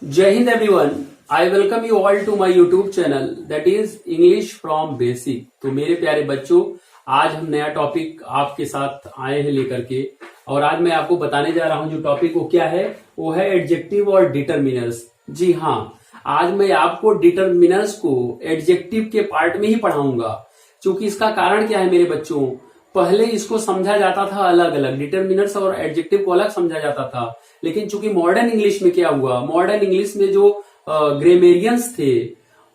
जय हिंद everyone. I welcome you all to my YouTube channel that is English from basic. तो मेरे प्यारे बच्चों, आज हम नया टॉपिक आपके साथ आए हैं लेकर के, और आज मैं आपको बताने जा रहा हूं जो टॉपिक वो क्या है, वो है एडजेक्टिव और डिटरमिनर्स। जी हाँ, आज मैं आपको डिटरमिनर्स को एडजेक्टिव के पार्ट में ही पढ़ाऊंगा। क्योंकि इसका कारण क्या है मेरे बच्चों, पहले इसको समझा जाता था अलग अलग, डिटरमिनर्स और एडजेक्टिव को अलग समझा जाता था। लेकिन चूंकि मॉडर्न इंग्लिश में क्या हुआ, मॉडर्न इंग्लिश में जो ग्रामेरियंस थे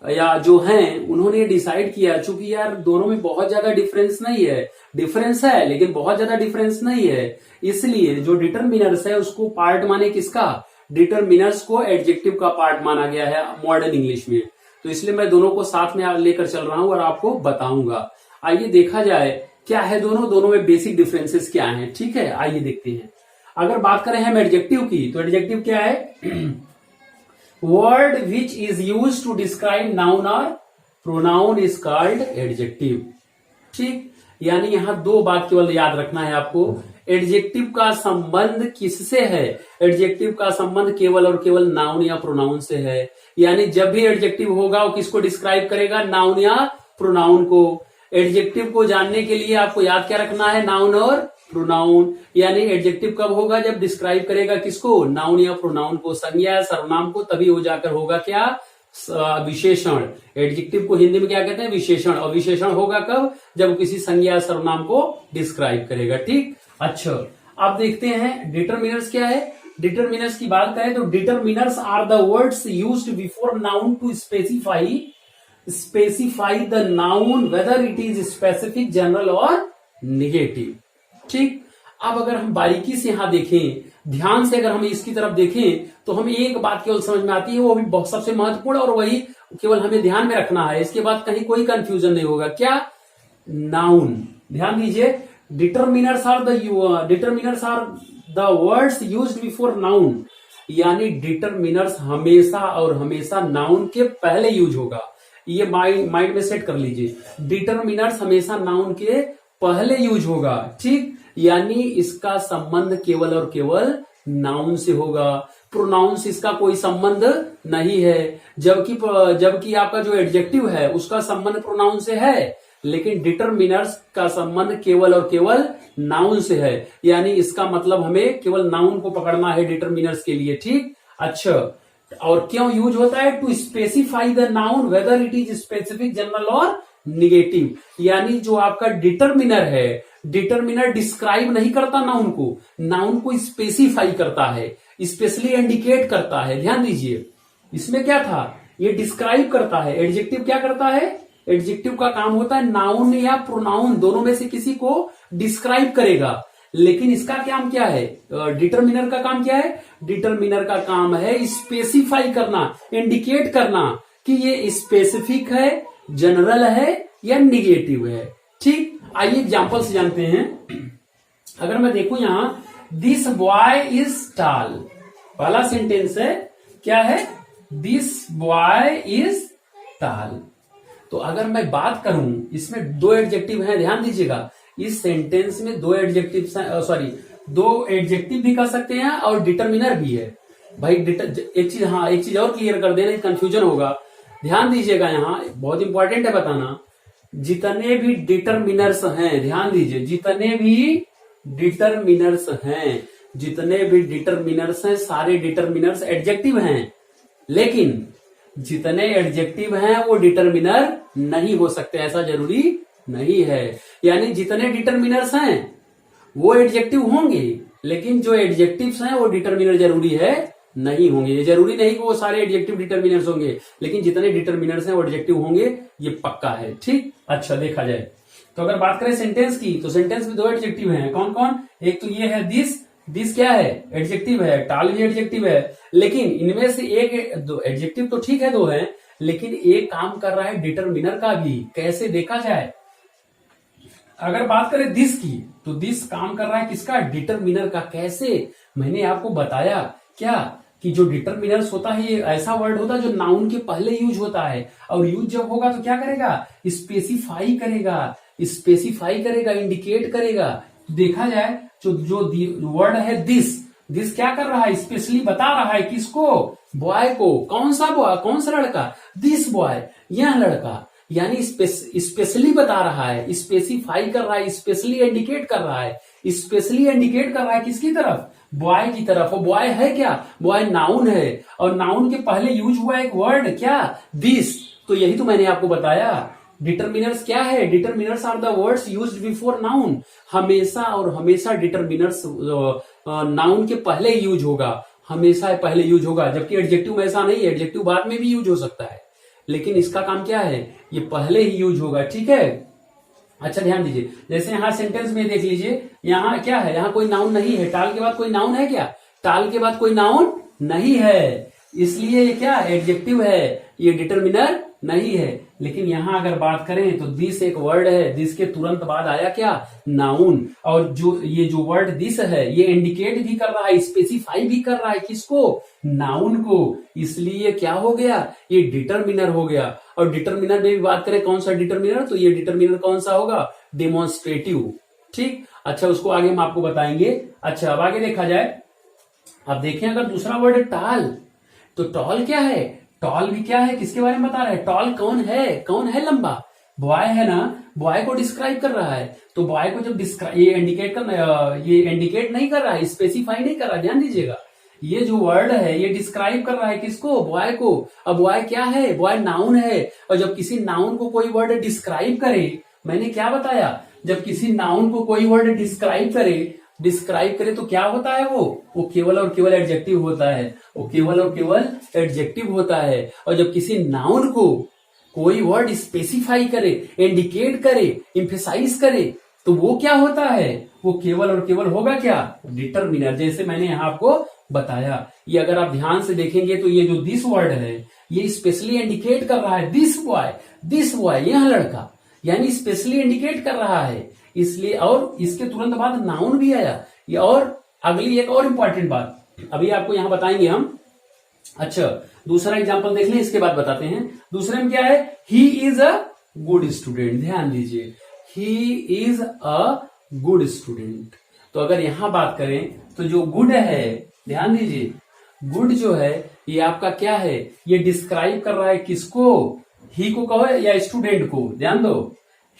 या जो हैं, उन्होंने डिसाइड किया चूंकि यार दोनों में बहुत ज्यादा डिफरेंस नहीं है, डिफरेंस है लेकिन बहुत ज्यादा डिफरेंस नहीं है, इसलिए जो डिटरमिनर्स है उसको पार्ट माने किसका, डिटरमिनर्स को एडजेक्टिव का पार्ट माना गया है मॉडर्न इंग्लिश में। तो इसलिए मैं दोनों को साथ में लेकर चल रहा हूं और आपको बताऊंगा। आइए देखा जाए क्या है दोनों में बेसिक डिफरेंसेस क्या हैं। ठीक है, आइए देखते हैं। अगर बात करें हम एडजेक्टिव की, तो एडजेक्टिव क्या है, word which is use to describe noun और प्रोनाउन इज कॉल्ड एडजेक्टिव। ठीक, यानी यहां दो बात केवल याद रखना है आपको। एडजेक्टिव का संबंध किससे है, एडजेक्टिव का संबंध केवल और केवल नाउन या प्रोनाउन से है। यानी जब भी एडजेक्टिव होगा वो किसको डिस्क्राइब करेगा, नाउन या प्रोनाउन को। एडजेक्टिव को जानने के लिए आपको याद क्या रखना है, नाउन और प्रोनाउन। यानी एडजेक्टिव कब होगा, जब डिस्क्राइब करेगा किसको, नाउन या प्रोनाउन को, संज्ञा या सर्वनाम को, तभी हो जाकर होगा क्या, विशेषण। एडजेक्टिव को हिंदी में क्या कहते हैं, विशेषण। और विशेषण होगा कब, जब किसी संज्ञा या सर्वनाम को डिस्क्राइब करेगा। ठीक, अच्छा अब देखते हैं डिटरमिनर्स क्या है। डिटरमिनर्स की बात करें तो determiners are the words used before noun to specify the noun whether it is specific, general और निगेटिव। ठीक, अब अगर हम बारीकी से यहां देखें, ध्यान से अगर हम इसकी तरफ देखें, तो हमें एक बात केवल समझ में आती है, वो भी बहुत सबसे महत्वपूर्ण, और वही केवल हमें ध्यान में रखना है। इसके बाद कहीं कोई कंफ्यूजन नहीं होगा। क्या, नाउन, ध्यान दीजिए, determiners are the words used before noun. यानी डिटरमिनर्स हमेशा और हमेशा नाउन के पहले यूज होगा। ये माइंड में सेट कर लीजिए, डिटरमिनर्स हमेशा नाउन के पहले यूज होगा। ठीक, यानी इसका संबंध केवल और केवल नाउन से होगा, प्रोनाउन से इसका कोई संबंध नहीं है। जबकि आपका जो एडजेक्टिव है उसका संबंध प्रोनाउन से है, लेकिन डिटरमिनर्स का संबंध केवल और केवल नाउन से है। यानी इसका मतलब हमें केवल नाउन को पकड़ना है डिटरमिनर्स के लिए। ठीक, अच्छा, और क्यों यूज होता है, to specify the noun whether it is specific, general और निगेटिव। यानी जो आपका डिटरमिनर है, डिटरमिनर डिस्क्राइब नहीं करता नाउन को स्पेसिफाई करता है, स्पेशली इंडिकेट करता है। ध्यान दीजिए, इसमें क्या था, ये डिस्क्राइब करता है। एडजेक्टिव क्या करता है, एडजेक्टिव का काम होता है नाउन या प्रोनाउन दोनों में से किसी को डिस्क्राइब करेगा। लेकिन इसका काम क्या है, डिटरमिनर का काम क्या है, डिटरमिनर का काम है स्पेसिफाई करना, इंडिकेट करना कि ये स्पेसिफिक है, जनरल है या निगेटिव है। ठीक, आइए एग्जांपल से जानते हैं। अगर मैं देखूं यहां, दिस बॉय इज टॉल, पहला सेंटेंस है, क्या है, दिस बॉय इज टॉल। तो अगर मैं बात करूं, इसमें दो एडजेक्टिव हैं, ध्यान दीजिएगा, इस सेंटेंस में दो एडजेक्टिव भी कर सकते हैं और डिटरमिनर भी है। भाई एक चीज और क्लियर कर देना, कंफ्यूजन होगा। ध्यान दीजिएगा, यहां बहुत इंपॉर्टेंट है बताना, जितने भी डिटरमिनर्स हैं, ध्यान दीजिए, जितने भी डिटरमिनर्स हैं, सारे डिटरमिनर्स एडजेक्टिव हैं। लेकिन जितने एडजेक्टिव हैं वो डिटरमिनर नहीं हो सकते, ऐसा जरूरी नहीं है। यानी जितने डिटरमिनर्स हैं वो एडजेक्टिव होंगे, लेकिन जो एडजेक्टिव्स हैं वो डिटरमिनर जरूरी है नहीं होंगे। ये जरूरी नहीं कि वो सारे एडजेक्टिव डिटरमिनर्स होंगे, लेकिन जितने डिटरमिनर्स हैं वो एडजेक्टिव होंगे, ये पक्का है। ठीक, अच्छा देखा जाए तो अगर बात करें सेंटेंस की, तो सेंटेंस में दो एडजेक्टिव हैं, कौन कौन, एक तो ये है दिस क्या है, एडजेक्टिव है, टॉल भी एडजेक्टिव है। लेकिन इनमें से एक दो एडजेक्टिव तो ठीक है, दो है, लेकिन एक काम कर रहा है डिटरमिनर का भी। कैसे देखा जाए, अगर बात करें दिस की, तो दिस काम कर रहा है किसका, डिटरमिनर का। कैसे, मैंने आपको बताया क्या, कि जो डिटरमिनर्स होता है ये ऐसा वर्ड होता है जो नाउन के पहले यूज होता है, और यूज जब होगा तो क्या करेगा, स्पेसिफाई करेगा, इंडिकेट करेगा। देखा जाए जो वर्ड है दिस, दिस क्या कर रहा है, स्पेशली बता रहा है किसको, बॉय को। कौन सा बॉय, कौन सा लड़का, दिस बॉय, यह लड़का। यानी स्पेशली बता रहा है, स्पेसिफाई कर रहा है, स्पेशली इंडिकेट कर रहा है, स्पेशली इंडिकेट कर रहा है किसकी तरफ, बॉय की तरफ। और बॉय है क्या, बॉय नाउन है, और नाउन के पहले यूज हुआ एक वर्ड क्या, दिस। तो यही तो मैंने आपको बताया, डिटर्मिनर्स क्या है, determiners are the words used before noun. हमेशा और हमेशा डिटर्मिनर्स नाउन के पहले यूज होगा, हमेशा पहले यूज होगा। जबकि एडजेक्टिव में ऐसा नहीं है, एडजेक्टिव बाद में भी यूज हो सकता है, लेकिन इसका काम क्या है, ये पहले ही यूज होगा। ठीक है, अच्छा ध्यान दीजिए, जैसे यहां सेंटेंस में देख लीजिए, यहां क्या है, यहां कोई नाउन नहीं है, टाल के बाद कोई नाउन है क्या, टाल के बाद कोई नाउन नहीं है, इसलिए ये क्या एडजेक्टिव है, ये डिटर्मिनर नहीं है। लेकिन यहां अगर बात करें तो दिस एक वर्ड है, दिस के तुरंत बाद आया क्या, नाउन। और जो वर्ड दिस है ये इंडिकेट भी कर रहा है, स्पेसिफाई भी कर रहा है किसको, नाउन को, इसलिए क्या हो गया, ये डिटर्मिनर हो गया। और डिटर्मिनर में भी बात करें कौन सा डिटर्मिनर, तो ये डिटर्मिनर कौन सा होगा, डेमोन्स्ट्रेटिव। ठीक, अच्छा उसको आगे हम आपको बताएंगे। अच्छा अब आगे देखा जाए, अब देखें अगर दूसरा वर्ड है टाल, तो टॉल क्या है, टॉल भी क्या है, किसके बारे में बता रहा है, टॉल कौन है, कौन है लंबा, बॉय है ना, बॉय को डिस्क्राइब कर रहा है। तो बॉय को जब ये इंडिकेट नहीं कर रहा है, स्पेसिफाई नहीं कर रहा है, ध्यान दीजिएगा, ये जो वर्ड है ये डिस्क्राइब कर रहा है किसको, बॉय को। अब बॉय क्या है, बॉय नाउन है, और जब किसी नाउन को कोई वर्ड डिस्क्राइब करे, मैंने क्या बताया, जब किसी नाउन को कोई वर्ड डिस्क्राइब करे तो क्या होता है, वो केवल और केवल एडजेक्टिव होता है, वो केवल और केवल एडजेक्टिव होता है। और जब किसी नाउन को कोई वर्ड स्पेसिफाई करे, इंडिकेट करे, एम्फेसाइज करे, तो वो क्या होता है, वो केवल और केवल होगा क्या, डिटर्मिनर। जैसे मैंने यहाँ आपको बताया, ये अगर आप ध्यान से देखेंगे तो ये जो दिस वर्ड है ये स्पेशली इंडिकेट कर रहा है, दिस बॉय यह लड़का, यानी स्पेशली इंडिकेट कर रहा है, इसलिए। और इसके तुरंत बाद नाउन भी आया ये। और अगली एक और इंपॉर्टेंट बात अभी आपको यहां बताएंगे हम। अच्छा दूसरा एग्जांपल देख लें, इसके बाद बताते हैं। दूसरे में क्या है, he is a good student, ध्यान दीजिए, he is a good student. तो अगर यहां बात करें तो जो गुड है, ध्यान दीजिए, गुड जो है ये आपका क्या है, ये डिस्क्राइब कर रहा है किसको, ही को कहो या स्टूडेंट को, ध्यान दो,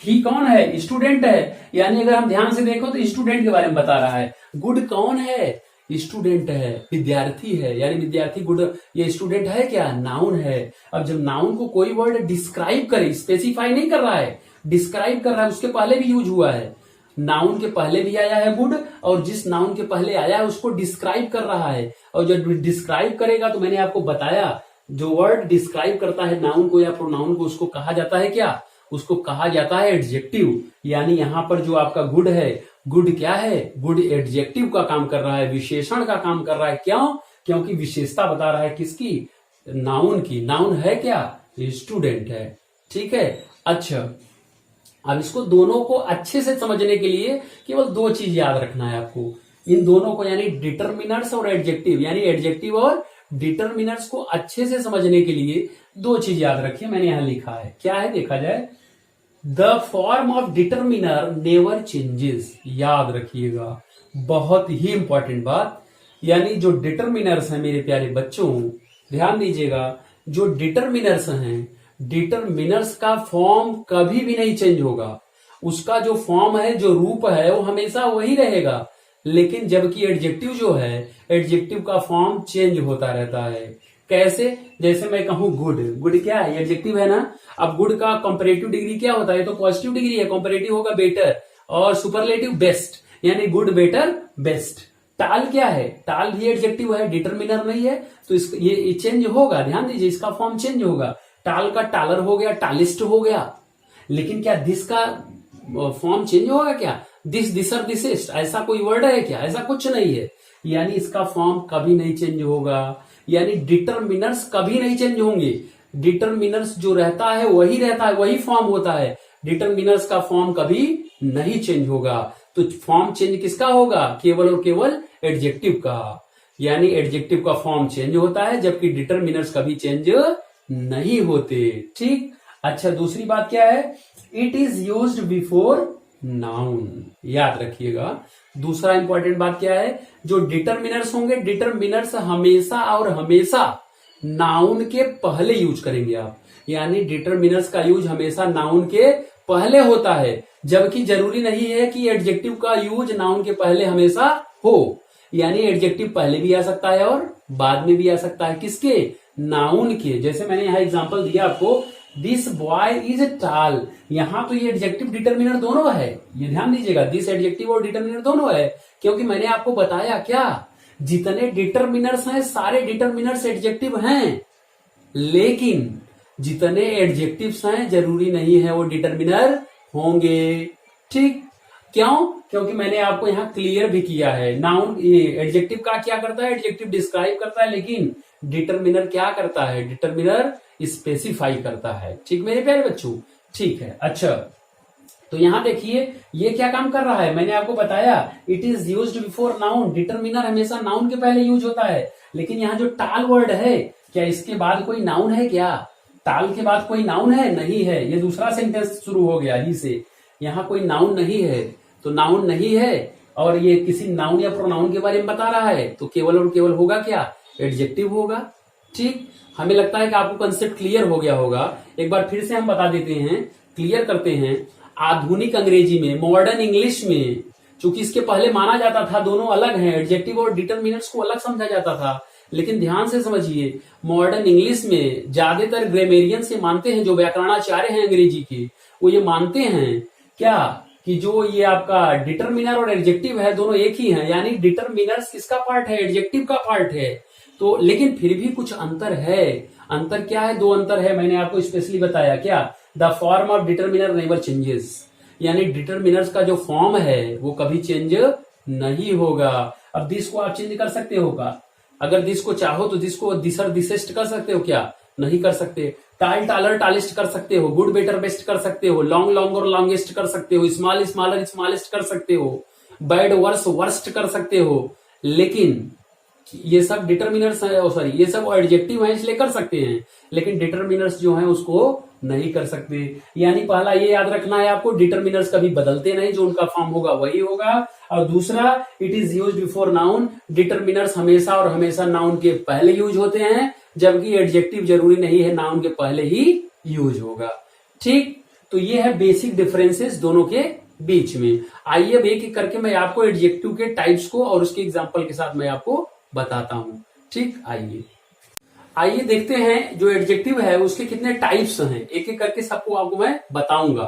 ही कौन है, स्टूडेंट है, यानी अगर हम ध्यान से देखो तो स्टूडेंट के बारे में बता रहा है। गुड कौन है, स्टूडेंट है, विद्यार्थी है, यानी विद्यार्थी गुड, ये स्टूडेंट है क्या, नाउन है। अब जब नाउन को कोई वर्ड डिस्क्राइब करे, स्पेसिफाई नहीं कर रहा है, डिस्क्राइब कर रहा है, उसके पहले भी यूज हुआ है, नाउन के पहले भी आया है गुड, और जिस नाउन के पहले आया है उसको डिस्क्राइब कर रहा है। और जब डिस्क्राइब करेगा तो मैंने आपको बताया, जो वर्ड डिस्क्राइब करता है नाउन को या प्रोनाउन को, उसको कहा जाता है क्या, उसको कहा जाता है एडजेक्टिव। यानी यहां पर जो आपका गुड है, गुड क्या है, गुड एडजेक्टिव का काम कर रहा है, विशेषण का काम कर रहा है। क्यों, क्योंकि विशेषता बता रहा है किसकी, नाउन की। नाउन है क्या, स्टूडेंट है। ठीक है, अच्छा अब इसको दोनों को अच्छे से समझने के लिए केवल दो चीज याद रखना है आपको, इन दोनों को, यानी डिटर्मिनर्स और एडजेक्टिव, यानी एडजेक्टिव और डिटर्मिनर्स को अच्छे से समझने के लिए दो चीज याद रखिए। मैंने यहां लिखा है, क्या है देखा जाए, the form of determiner never changes, याद रखिएगा, बहुत ही इंपॉर्टेंट बात। यानी जो डिटर्मिनर्स हैं मेरे प्यारे बच्चों, ध्यान दीजिएगा, जो डिटर्मिनर्स हैं, डिटर्मिनर्स का फॉर्म कभी भी नहीं चेंज होगा, उसका जो फॉर्म है, जो रूप है, वो हमेशा वही रहेगा। लेकिन जबकि एडजेक्टिव जो है, एडजेक्टिव का फॉर्म चेंज होता रहता है। कैसे, जैसे मैं कहूं गुड, गुड क्या है, एडजेक्टिव है ना। अब गुड का कंपैरेटिव डिग्री क्या होता है, तो पॉजिटिव डिग्री है, कंपैरेटिव होगा बेटर, और सुपरलेटिव बेस्ट, यानी गुड बेटर बेस्ट। टाल क्या है, टाल भी एडजेक्टिव है, डिटर्मिनर नहीं है, तो ये चेंज होगा, ध्यान दीजिए, इसका फॉर्म चेंज होगा। टाल का टालर हो गया, टालिस्ट हो गया। लेकिन क्या दिस का फॉर्म चेंज होगा क्या, दिस, दिसर, दिसिस्ट, ऐसा कोई वर्ड है क्या, ऐसा कुछ नहीं है। यानी इसका फॉर्म कभी नहीं चेंज होगा, यानी डिटर्मिनर्स कभी नहीं चेंज होंगे। डिटर्मिनर्स जो रहता है वही रहता है, वही फॉर्म होता है, डिटर्मिनर्स का फॉर्म कभी नहीं चेंज होगा। तो फॉर्म चेंज किसका होगा, केवल और केवल एडजेक्टिव का, यानी एडजेक्टिव का फॉर्म चेंज होता है, जबकि डिटर्मिनर्स कभी चेंज नहीं होते। ठीक, अच्छा दूसरी बात क्या है, it is used before noun, याद रखिएगा, दूसरा इंपॉर्टेंट बात क्या है, जो डिटरमिनर्स होंगे, डिटरमिनर्स हमेशा और हमेशा नाउन के पहले यूज करेंगे आप। यानी डिटरमिनर्स का यूज हमेशा नाउन के पहले होता है, जबकि जरूरी नहीं है कि एडजेक्टिव का यूज नाउन के पहले हमेशा हो। यानी एडजेक्टिव पहले भी आ सकता है और बाद में भी आ सकता है, किसके, नाउन के। जैसे मैंने यहां एग्जांपल दिया आपको, दिस बॉय इज टॉल। यहां तो ये एडजेक्टिव डिटरमिनर दोनों है, ये ध्यान दीजिएगा, दिस एडजेक्टिव और डिटरमिनर दोनों है, क्योंकि मैंने आपको बताया क्या, जितने डिटरमिनर्स हैं सारे डिटरमिनर्स एडजेक्टिव हैं, लेकिन जितने एडजेक्टिव्स हैं जरूरी नहीं है वो डिटरमिनर होंगे। ठीक, क्यों, क्योंकि मैंने आपको यहां क्लियर भी किया है, नाउन एडजेक्टिव का क्या करता है, एडजेक्टिव डिस्क्राइब करता है, लेकिन डिटरमिनर क्या करता है, डिटरमिनर स्पेसिफाई करता है। ठीक मेरे प्यारे बच्चों, ठीक है। अच्छा, तो यहां देखिए ये क्या काम कर रहा है, मैंने आपको बताया it is used before noun. Determiner हमेशा नाउन के पहले यूज होता है, लेकिन यहाँ जो टाल वर्ड है, क्या इसके बाद कोई नाउन है, क्या टाल के बाद कोई नाउन है, नहीं है। ये दूसरा सेंटेंस शुरू हो गया ही से, यहाँ कोई नाउन नहीं है, तो नाउन नहीं है और ये किसी नाउन या प्रोनाउन के बारे में बता रहा है, तो केवल और केवल होगा क्या, एडजेक्टिव होगा। ठीक, हमें लगता है कि आपको कंसेप्ट क्लियर हो गया होगा। एक बार फिर से हम बता देते हैं, क्लियर करते हैं। आधुनिक अंग्रेजी में, मॉडर्न इंग्लिश में, चूंकि इसके पहले माना जाता था दोनों अलग हैं, एडजेक्टिव और डिटरमिनर्स को अलग समझा जाता था, लेकिन ध्यान से समझिए, मॉडर्न इंग्लिश में ज्यादातर ग्रामेरियंस ये मानते हैं, जो व्याकरणाचार्य हैं अंग्रेजी के, वो ये मानते हैं क्या, कि जो ये आपका डिटरमिनर और एडजेक्टिव है दोनों एक ही हैं, यानी डिटरमिनर्स किसका पार्ट है, एडजेक्टिव का पार्ट है। तो लेकिन फिर भी कुछ अंतर है। अंतर क्या है, दो अंतर है, मैंने आपको स्पेशली बताया क्या, the form of determiner never changes, यानी डिटरमिनर्स का जो फॉर्म है वो कभी चेंज नहीं होगा। अब दिस को आप चेंज कर सकते हो का, अगर दिस को चाहो तो दिस को दिसर दिसेस्ट कर सकते हो क्या, नहीं कर सकते। टाल टालर टालिस्ट कर सकते हो, गुड बेटर बेस्ट कर सकते हो, लॉन्ग लॉन्ग और लॉन्गेस्ट कर सकते हो, स्मॉल स्मॉलर स्मॉलेस्ट कर सकते हो, बैड वर्स वर्स्ट कर सकते हो, लेकिन ये सब डिटरमिनर्स है, सॉरी ये सब एडजेक्टिव है इसलिए कर सकते हैं, लेकिन डिटरमिनर्स जो है उसको नहीं कर सकते। यानी पहला ये याद रखना है आपको, डिटरमिनर्स कभी बदलते नहीं, जो उनका फॉर्म होगा वही होगा। और दूसरा, it is used before noun, determiners हमेशा और हमेशा नाउन के पहले यूज होते हैं, जबकि एडजेक्टिव जरूरी नहीं है नाउन के पहले ही यूज होगा। ठीक, तो ये है बेसिक डिफरेंसेस दोनों के बीच में। आइए अब एक एक करके मैं आपको एडजेक्टिव के टाइप्स को और उसके एग्जाम्पल के साथ मैं आपको बताता हूं। ठीक, आइए देखते हैं जो एडजेक्टिव है उसके कितने टाइप्स हैं, एक एक करके सबको आपको मैं बताऊंगा।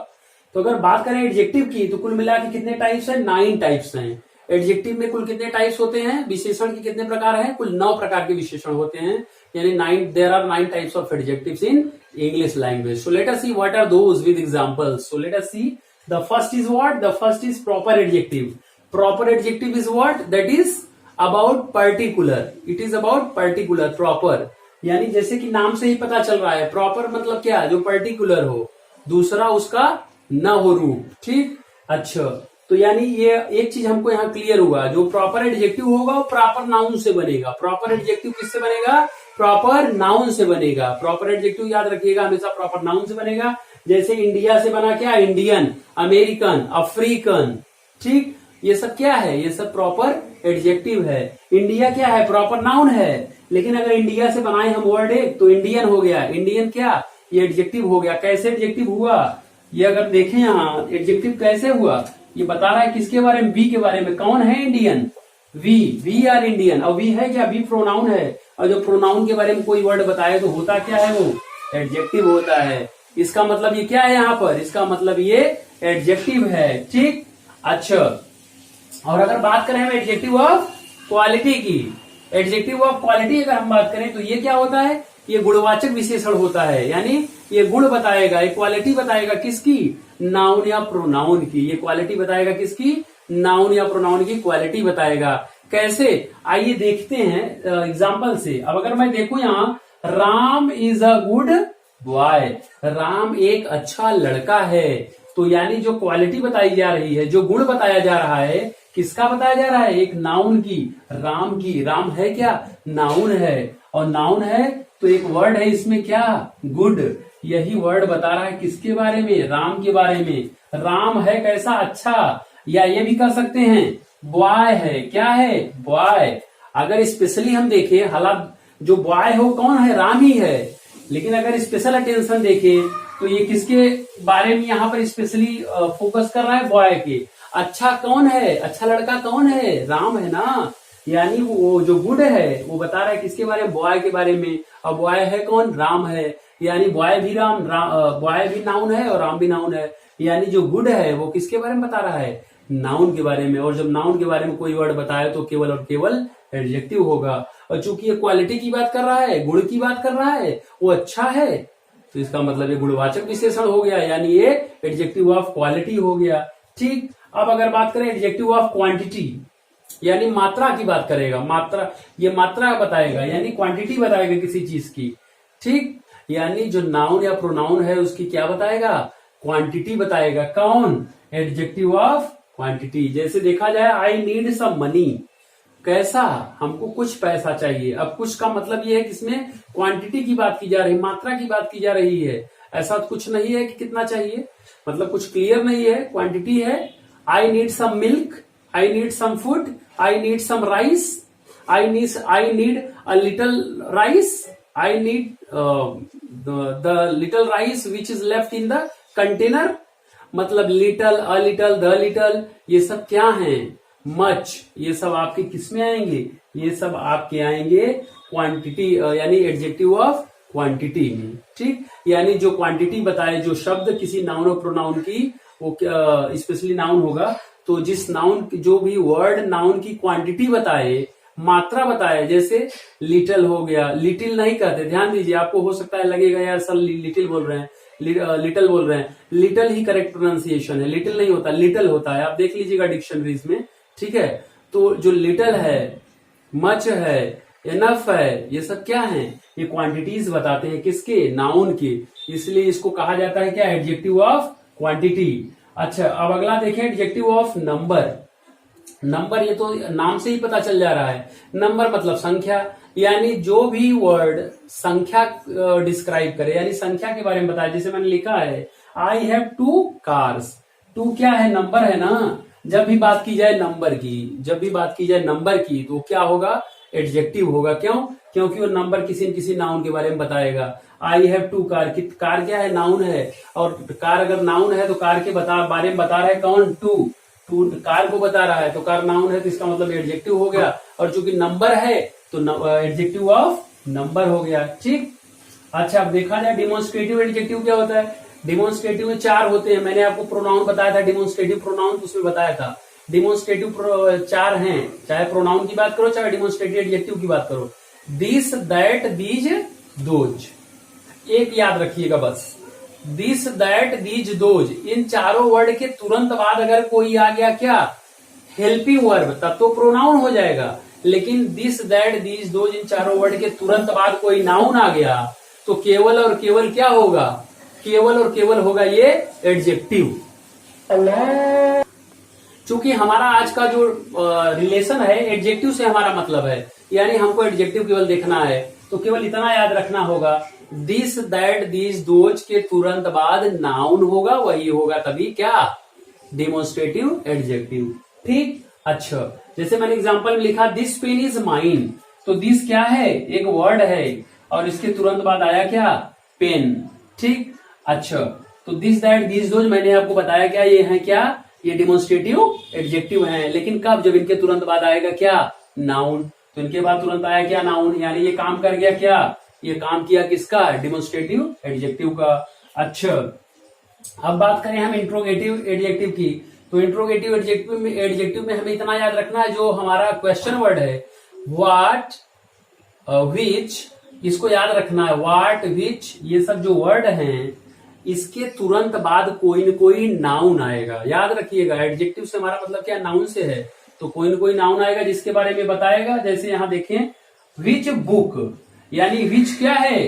तो अगर बात करें एडजेक्टिव की, तो कुल मिला के कितने टाइप्स हैं, 9 टाइप्स हैं। एडजेक्टिव में कुल कितने टाइप्स होते हैं, विशेषण के कितने प्रकार हैं, कुल 9 प्रकार के विशेषण होते हैं, यानी there are 9 types of adjectives in English language. So let us see what are those with examples. So let us see, the first is what, the first is proper adjective. Proper adjective is what, that is about particular, it is about particular, proper, यानी जैसे कि नाम से ही पता चल रहा है, proper मतलब क्या, जो पर्टिकुलर हो, दूसरा उसका न हो रूप। ठीक, अच्छा, तो यानी ये एक चीज हमको यहाँ क्लियर हुआ, जो प्रॉपर एडजेक्टिव होगा वो प्रॉपर नाउन से बनेगा। प्रॉपर एडजेक्टिव किससे बनेगा, प्रॉपर नाउन से बनेगा। प्रॉपर एडजेक्टिव याद रखिएगा हमेशा प्रॉपर नाउन से बनेगा। जैसे इंडिया से बना क्या, इंडियन, अमेरिकन, अफ्रीकन। ठीक, ये सब क्या है, ये सब प्रॉपर एडजेक्टिव है। इंडिया क्या है, प्रॉपर नाउन है, लेकिन अगर इंडिया से बनाए हम वर्ड एक, तो इंडियन हो गया। इंडियन क्या, ये एडजेक्टिव हो गया। कैसे एडजेक्टिव हुआ, ये अगर देखें यहाँ एडजेक्टिव कैसे हुआ, ये बता रहा है किसके बारे में, वी के बारे में। कौन है इंडियन, वी आर इंडियन। और वी है क्या, वी प्रोनाउन है, और जो प्रोनाउन के बारे में कोई वर्ड बताए तो होता क्या है, वो एडजेक्टिव होता है। इसका मतलब ये क्या है यहाँ पर, इसका मतलब ये एडजेक्टिव है। ठीक, अच्छा, और अगर बात करें हम एडजेक्टिव ऑफ क्वालिटी की, एडजेक्टिव ऑफ क्वालिटी अगर हम बात करें तो ये क्या होता है, ये गुणवाचक विशेषण होता है, यानी ये गुण बताएगा, ये क्वालिटी बताएगा किसकी, नाउन या प्रोनाउन की। ये क्वालिटी बताएगा किसकी, नाउन या प्रोनाउन की क्वालिटी बताएगा। कैसे, आइए देखते हैं एग्जाम्पल से। अब अगर मैं देखूं यहाँ, Ram is a good boy, Ram एक अच्छा लड़का है, तो यानी जो क्वालिटी बताई जा रही है, जो गुण बताया जा रहा है, किसका बताया जा रहा है, एक नाउन की, राम की। राम है क्या, नाउन है, और नाउन है तो एक वर्ड है इसमें क्या, गुड। यही वर्ड बता रहा है किसके बारे में, राम के बारे में। राम है कैसा, अच्छा, या ये भी कर सकते हैं बॉय है, क्या है, बॉय। अगर स्पेशली हम देखें, हालांकि जो बॉय है वो कौन है, राम ही है, लेकिन अगर स्पेशल अटेंशन देखें तो ये किसके बारे में यहाँ पर स्पेशली फोकस कर रहा है, बॉय के। अच्छा कौन है, अच्छा लड़का कौन है, राम है ना, यानी वो जो गुड है वो बता रहा है किसके बारे में, बॉय के बारे में। और बॉय है कौन, राम है, यानी बॉय भी बॉय भी नाउन है और राम भी नाउन है, यानी जो गुड है वो किसके बारे में बता रहा है, नाउन के बारे में। और जब नाउन के बारे में कोई वर्ड बताए तो केवल और केवल एडजेक्टिव होगा। और चूंकि ये क्वालिटी की बात कर रहा है, गुण की बात कर रहा है, वो अच्छा है, तो इसका मतलब ये गुणवाचक विशेषण हो गया, यानी ये एडजेक्टिव ऑफ क्वालिटी हो गया। ठीक, अब अगर बात करें एडजेक्टिव ऑफ क्वांटिटी, यानी मात्रा की बात करेगा, मात्रा, ये मात्रा बताएगा, यानी क्वांटिटी बताएगा किसी चीज की। ठीक, यानी जो नाउन या प्रोनाउन है उसकी क्या बताएगा, क्वांटिटी बताएगा। कौन, एडजेक्टिव ऑफ क्वांटिटी। जैसे देखा जाए, आई नीड सम मनी, कैसा, हमको कुछ पैसा चाहिए। अब कुछ का मतलब ये है कि इसमें क्वांटिटी की बात की जा रही है, मात्रा की बात की जा रही है। ऐसा कुछ नहीं है कि कितना चाहिए, मतलब कुछ क्लियर नहीं है, क्वांटिटी है। I need some milk, I need some food, I need some rice, I need a little rice, I need the little rice which is left in the container. मतलब little, a little, the little, ये सब क्या हैं, much, ये सब आपके किस में आएंगे, ये सब आपके आएंगे क्वांटिटी, यानी एडजेक्टिव ऑफ क्वांटिटी में। ठीक, यानी जो क्वांटिटी बताए, जो शब्द किसी नाउन और प्रोनाउन की, वो स्पेशली नाउन होगा, तो जिस नाउन, जो भी वर्ड नाउन की क्वांटिटी बताए, मात्रा बताए, जैसे लिटिल हो गया, लिटिल नहीं कहते, ध्यान दीजिए, आपको हो सकता है लगेगा यार सर लिटिल बोल रहे हैं, लिटल बोल रहे हैं, लिटल ही करेक्ट प्रोनाउंसिएशन है, लिटिल नहीं होता, लिटल होता है, आप देख लीजिएगा डिक्शनरीज में। ठीक है, तो जो लिटल है, मच है, इनफ है, ये सब क्या है, ये क्वांटिटीज बताते हैं, किसके, नाउन के, इसलिए इसको कहा जाता है क्या, एडजेक्टिव ऑफ क्वांटिटी। अच्छा, अब अगला देखें, एडजेक्टिव ऑफ नंबर। नंबर, ये तो नाम से ही पता चल जा रहा है, नंबर मतलब संख्या, यानी जो भी वर्ड संख्या डिस्क्राइब करे, यानी संख्या के बारे में बताए। जैसे मैंने लिखा है, आई हैव 2 कार्स, 2 क्या है, नंबर है ना। जब भी बात की जाए नंबर की, जब भी बात की जाए नंबर की, तो क्या होगा, एडजेक्टिव होगा। क्यों, क्योंकि वो नंबर किसी न किसी नाउन के बारे में बताएगा। आई हैव 2 कार, कार क्या है, नाउन है, और कार अगर नाउन है तो कार के बारे में बता रहा है कौन, 2 कार को बता रहा है, तो कार नाउन है, तो इसका मतलब एडजेक्टिव हो गया। और चूंकि नंबर है तो एडजेक्टिव ऑफ नंबर हो गया। ठीक, अच्छा, अब देखा जाए डिमोन्स्ट्रेटिव एडजेक्टिव क्या होता है। डिमोन्स्ट्रेटिव में 4 होते हैं, मैंने आपको प्रोनाउन बताया था, डिमोन्स्ट्रेटिव प्रोनाउन, उसमें बताया था डिमोन्स्ट्रेटिव 4 हैं, चाहे प्रोनाउन की बात करो, चाहे डिमोन्स्ट्रेटिव एडजेक्टिव की बात करो। दिस, दैट, दीज, दोज, एक याद रखिएगा बस, दिस, दैट, दीज, दोज, इन चारों वर्ड के तुरंत बाद अगर कोई आ गया क्या, हेल्पिंग वर्ब, तब तो प्रोनाउन हो जाएगा। लेकिन दिस, दैट, दीज, दोज, इन चारों वर्ड के तुरंत बाद कोई नाउन आ गया तो केवल और केवल क्या होगा, केवल और केवल होगा ये एडजेक्टिव। चूंकि हमारा आज का जो रिलेशन है एडजेक्टिव से हमारा मतलब है, यानी हमको एडजेक्टिव केवल देखना है, तो केवल इतना याद रखना होगा, दिस, दैट, दीज, दोज के तुरंत बाद नाउन होगा, वही होगा तभी क्या, डेमोन्स्ट्रेटिव एडजेक्टिव। ठीक, अच्छा, जैसे मैंने एग्जांपल में लिखा, दिस पेन इज माइन, तो दिस क्या है, एक वर्ड है, और इसके तुरंत बाद आया क्या, पेन। ठीक, अच्छा, तो दिस, दैट, दीज, दोज मैंने आपको बताया क्या, ये है क्या, ये डेमोन्स्ट्रेटिव एडजेक्टिव है। लेकिन कब, जब इनके तुरंत बाद आएगा क्या, नाउन, तो इनके बाद तुरंत आया क्या, नाउन, यानी ये काम कर गया क्या, ये काम किया किसका, डेमोन्स्ट्रेटिव एडजेक्टिव का। अच्छा, अब बात करें हम इंट्रोगेटिव एडजेक्टिव की, तो इंट्रोगेटिव एडजेक्टिव में हमें इतना याद रखना है, जो हमारा क्वेश्चन वर्ड है, व्हाट, विच, इसको याद रखना है, व्हाट, विच, ये सब जो वर्ड हैं, इसके तुरंत बाद कोई न कोई नाउन आएगा। याद रखिएगा, एडजेक्टिव से हमारा मतलब क्या, नाउन से है, तो कोई न कोई नाउन आएगा जिसके बारे में बताएगा। जैसे यहां देखें, विच बुक, यानी विच क्या है,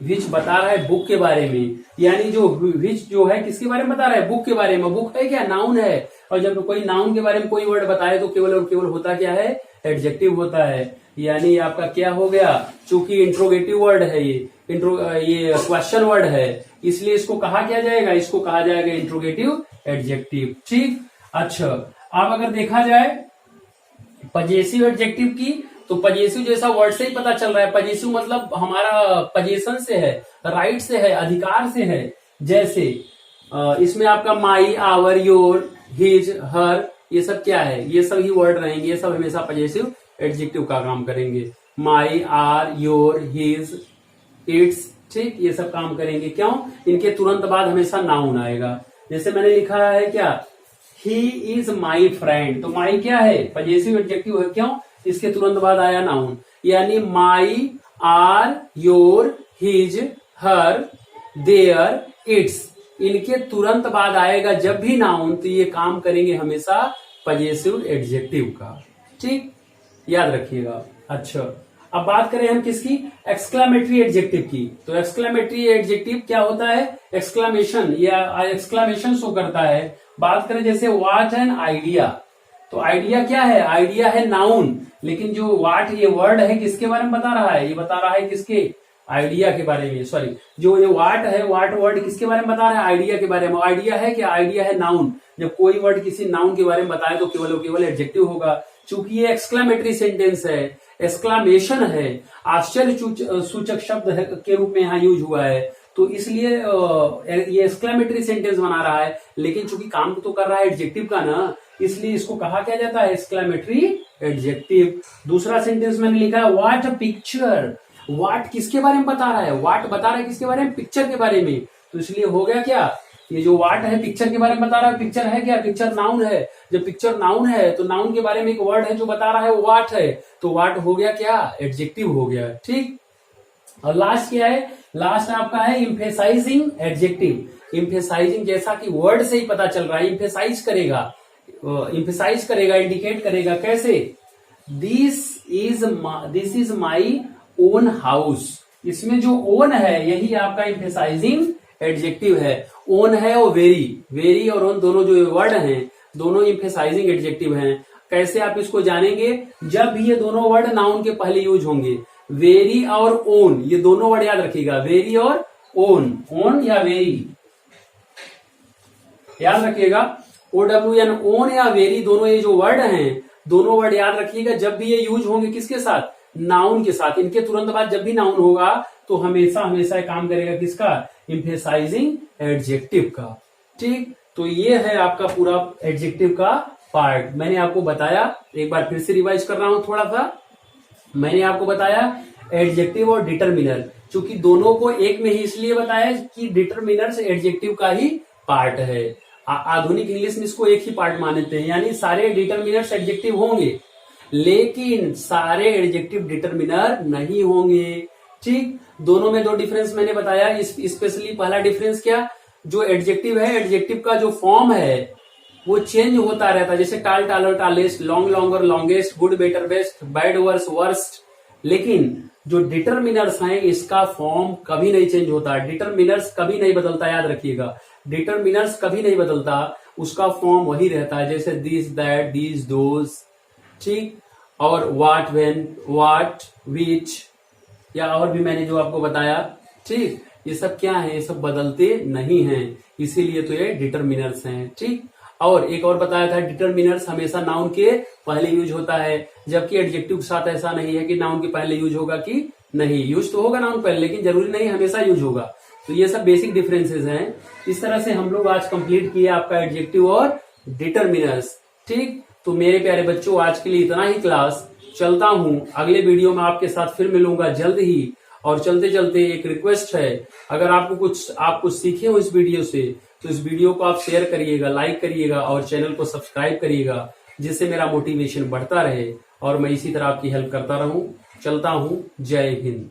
विच बता रहा है बुक के बारे में, यानी जो विच जो है किसके बारे में बता रहा है, बुक के बारे में। बुक है क्या, नाउन है, और जब कोई नाउन के बारे में कोई वर्ड बताए तो केवल और केवल होता क्या है, एडजेक्टिव होता है। यानी आपका क्या हो गया, चूंकि इंट्रोगेटिव वर्ड है ये क्वेश्चन वर्ड है, इसलिए इसको कहा क्या जाएगा, इसको कहा जाएगा इंट्रोगेटिव एडजेक्टिव। ठीक, अच्छा, अब अगर देखा जाए पजेसिव एडजेक्टिव की, तो पजेसिव जैसा वर्ड से ही पता चल रहा है, पजेसिव मतलब हमारा पजेशन से है, राइट से है, अधिकार से है। जैसे इसमें आपका माई, आवर, योर, हिज, हर, ये सब क्या है, ये सब ही वर्ड रहेंगे, ये सब हमेशा पजेसिव एडजेक्टिव का काम करेंगे। माई, आर, योर, हिज, इट्स, ठीक, ये सब काम करेंगे। क्यों? इनके तुरंत बाद हमेशा नाउन आएगा। जैसे मैंने लिखा है क्या, ही इज माई फ्रेंड, तो माई क्या है, पजेसिव एडजेक्टिव है। क्यों? इसके तुरंत बाद आया नाउन, यानी my, our, your, his, her, their, its, इनके तुरंत बाद आएगा जब भी नाउन, तो ये काम करेंगे हमेशा पजेसिव एडजेक्टिव का। ठीक, याद रखिएगा। अच्छा, अब बात करें हम किसकी, एक्सक्लामेटरी एडजेक्टिव की। तो एक्सक्लामेटरी एडजेक्टिव क्या होता है, एक्सक्लामेशन या एक्सक्लामेशन शो करता है। बात करें जैसे व्हाट एन आइडिया, तो आइडिया क्या है, आइडिया है नाउन, लेकिन जो व्हाट ये वर्ड है किसके बारे में बता रहा है, ये बता रहा है किसके, आइडिया के बारे में। सॉरी, जो ये व्हाट है, व्हाट वर्ड किसके बारे में बता रहा है, आइडिया के बारे में। आइडिया है क्या, आइडिया है नाउन। जब कोई वर्ड किसी नाउन के बारे में बताए तो केवल एडजेक्टिव होगा। चूंकि ये एक्सक्लामेटरी सेंटेंस है, एक्सक्लामेशन है, आश्चर्य सूचक शब्द है के रूप में यहाँ यूज हुआ है, तो इसलिए ये एक्सक्लामेटरी सेंटेंस बना रहा है। लेकिन चूंकि काम तो कर रहा है एडजेक्टिव का ना, इसलिए इसको कहा क्या जाता है, एक्सक्लामेटरी एडजेक्टिव। दूसरा सेंटेंस मैंने लिखा है व्हाट अ पिक्चर, व्हाट किसके बारे में बता रहा है, व्हाट बता रहा है किसके बारे में, पिक्चर के बारे में। तो इसलिए हो गया क्या, ये जो व्हाट है पिक्चर के बारे में बता रहा है। पिक्चर है क्या, पिक्चर नाउन है। जब पिक्चर नाउन है तो नाउन के बारे में एक वर्ड है जो बता रहा है, व्हाट है, तो व्हाट हो गया क्या, एडजेक्टिव हो गया। ठीक, और लास्ट क्या है, लास्ट आपका है इम्फेसाइजिंग एडजेक्टिव। इम्फेसाइजिंग जैसा कि वर्ड से ही पता चल रहा है, इम्फेसाइज करेगा, इंडिकेट करेगा। कैसे, this is my own house, इसमें जो ओन है यही आपका इम्फेसाइजिंग एडजेक्टिव है। ओन है और वेरी और ओन दोनों जो वर्ड हैं, दोनों इम्फेसाइजिंग एडजेक्टिव हैं। कैसे आप इसको जानेंगे, जब भी ये दोनों वर्ड नाउन के पहले यूज होंगे, वेरी और ओन, ये दोनों वर्ड याद रखिएगा, वेरी और ओन, ओन या वेरी, याद रखिएगा। OWN, ओन या वेरी, दोनों ये जो वर्ड हैं, दोनों वर्ड याद रखिएगा। जब भी ये यूज होंगे किसके साथ, नाउन के साथ, इनके तुरंत बाद जब भी नाउन होगा तो हमेशा हमेशा काम करेगा किसका, इम्फेसाइजिंग एडजेक्टिव का। ठीक, तो ये है आपका पूरा एडजेक्टिव का पार्ट। मैंने आपको बताया, एक बार फिर से रिवाइज कर रहा हूं थोड़ा सा। मैंने आपको बताया एडजेक्टिव और डिटरमिनर, चूंकि दोनों को एक में ही इसलिए बताया कि डिटरमिनर एडजेक्टिव का ही पार्ट है। आधुनिक इंग्लिश में इसको एक ही पार्ट मानते हैं, यानी सारे डिटरमिनर्स एडजेक्टिव होंगे लेकिन सारे एडजेक्टिव डिटरमिनर नहीं होंगे। ठीक, दोनों में दो डिफरेंस मैंने बताया। स्पेशली पहला डिफरेंस क्या, जो एडजेक्टिव है, एडजेक्टिव का जो फॉर्म है वो चेंज होता रहता है। जैसे tall, taller, tallest, long, longer, longest, good, better, best, bad, worse, worst. लेकिन जो डिटरमिनर्स हैं इसका फॉर्म कभी नहीं चेंज होता, डिटरमिनर्स कभी नहीं बदलता, याद रखिएगा। डिटरमिनर्स कभी नहीं बदलता, उसका फॉर्म वही रहता है। जैसे दिस, दैट, दीज, दोज, ठीक, और व्हाट, व्हेन, व्हाट, विच, या और भी मैंने जो आपको बताया। ठीक, ये सब क्या है, ये सब बदलते नहीं हैं, इसीलिए तो ये डिटरमिनर्स हैं। ठीक, और एक और बताया था, डिटरमिनर्स हमेशा नाउन के पहले यूज होता है, जबकि एडजेक्टिव के साथ ऐसा नहीं है कि नाउन के पहले यूज होगा कि नहीं। यूज तो होगा नाउन पहले, लेकिन जरूरी नहीं हमेशा यूज होगा। तो ये सब बेसिक डिफरेंसेस हैं। इस तरह से हम लोग आज कंप्लीट किए आपका एडजेक्टिव और डिटरमिनर्स। ठीक, तो मेरे प्यारे बच्चों, आज के लिए इतना ही क्लास। चलता हूं, अगले वीडियो में आपके साथ फिर मिलूंगा जल्द ही। और चलते चलते एक रिक्वेस्ट है, अगर आप कुछ सीखे हो इस वीडियो से, तो इस वीडियो को आप शेयर करिएगा, लाइक करिएगा और चैनल को सब्सक्राइब करिएगा, जिससे मेरा मोटिवेशन बढ़ता रहे और मैं इसी तरह आपकी हेल्प करता रहूं। चलता हूं, जय हिंद।